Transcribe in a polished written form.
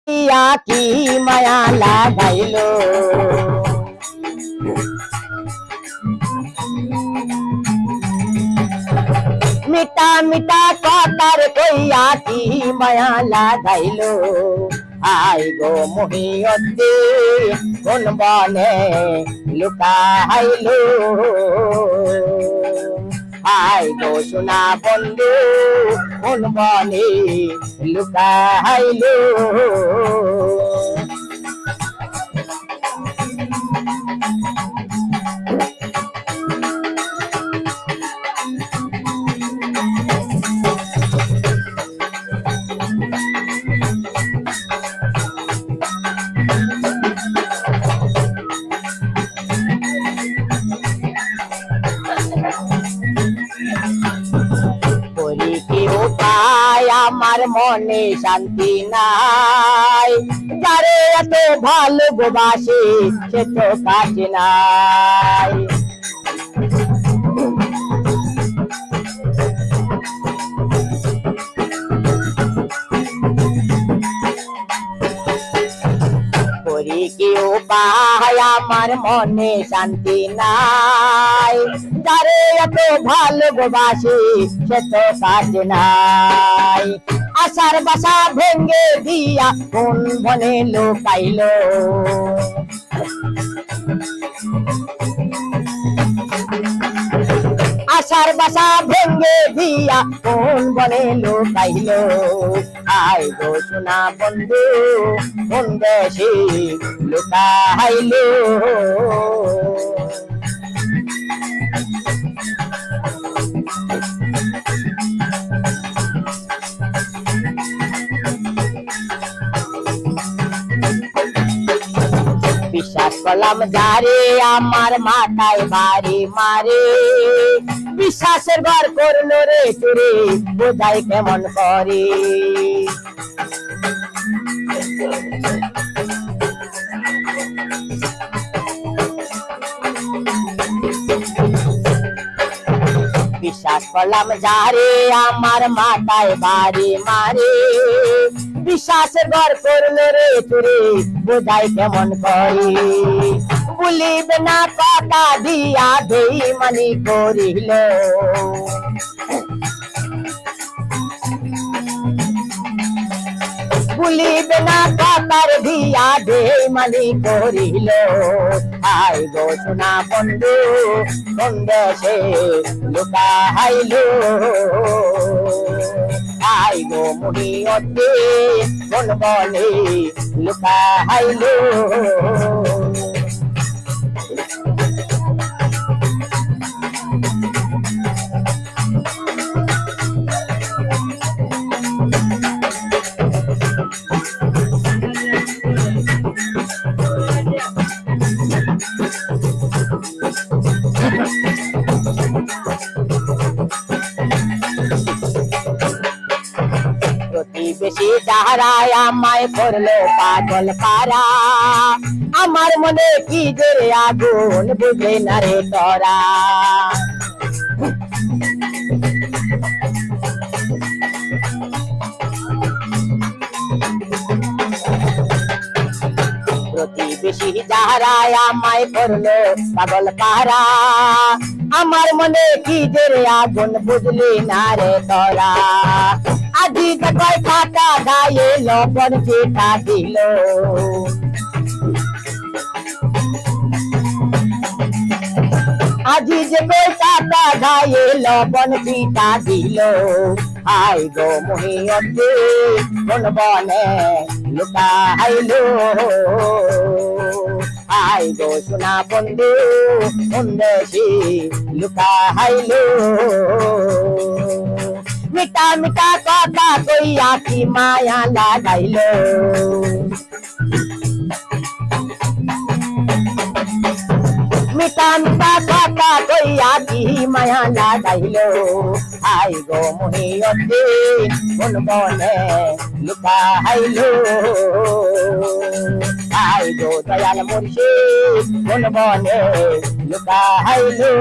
ইয়া কি মায়া লাগাইলো মিটা মিটা কথার কইয়া কি মায়া লাগাইলো আই গো মহিয়তে কোন বনে লুকাইলো আই গো সোনা বন্ধু কোন বনে লুকাইলো আমার মনে শান্তি নাই যারে এত ভালোবাসি সে তো কাছে নাই করি কি উপায় আমার মনে শান্তি নাই যারে এত ভালোবাসি সে তো কাছে নাই আশার বাসা ভেঙ্গে দিয়া কোন বনে লুকাইলো আশার বাসা ভেঙ্গে দিয়া কোন বনে লুকাইলো আই গো সোনা বন্ধু কোন দেশে লুকাইলো বিশ্বাস করলাম যারে আমার মাথায় বাড়ি মারে বিশ্বাসের ঘর করলো রে চুরি বোঝাই কেমন করে বিশ্বাস করলাম যারে আমার মাথায় বাড়ি মারে বিশ্বাসের ঘর করলো রে চুরি বোঝাই কেমন করে বলিবে না কথা দিয়া দেই মানি করিল বলিবে না কথার দিয়া দেই মানি করিল আই গো সোনা বন্ধু কোন দেশে লুকাইলো আই গো মহিয়তে কোন বনে লুকাইলো প্রতিবেশী যাহারায় আমায় করলো পাগল পারা আমার মনে কি জোরে আগুন বুঝে না রে তোরা প্রতিবেশী যাহারায় আমায় করলো পাগল পারা আমার মনে কি জোরে আগুন বুঝলি না রে তোরা আজি কয় টাকা গায়ে লবণ চিঠা দিল আজি যে কয় টাকা গায়ে লবণ চিঠা দিল আই গো মহিয়তে কোন বনে লুকাইলো আই গো সোনা বন্ধু কোন দেশে লুকাইলো মিটা মিটা কথা কইয়া কি মায়া লাগাইলো মিটা মিটা কথা কইয়া কি মায়া লাগাইলো আই গো মহিয়তে কোন বনে লুকাইলো আই গো দয়াল মুর্শিদ কোন বনে লুকাইলো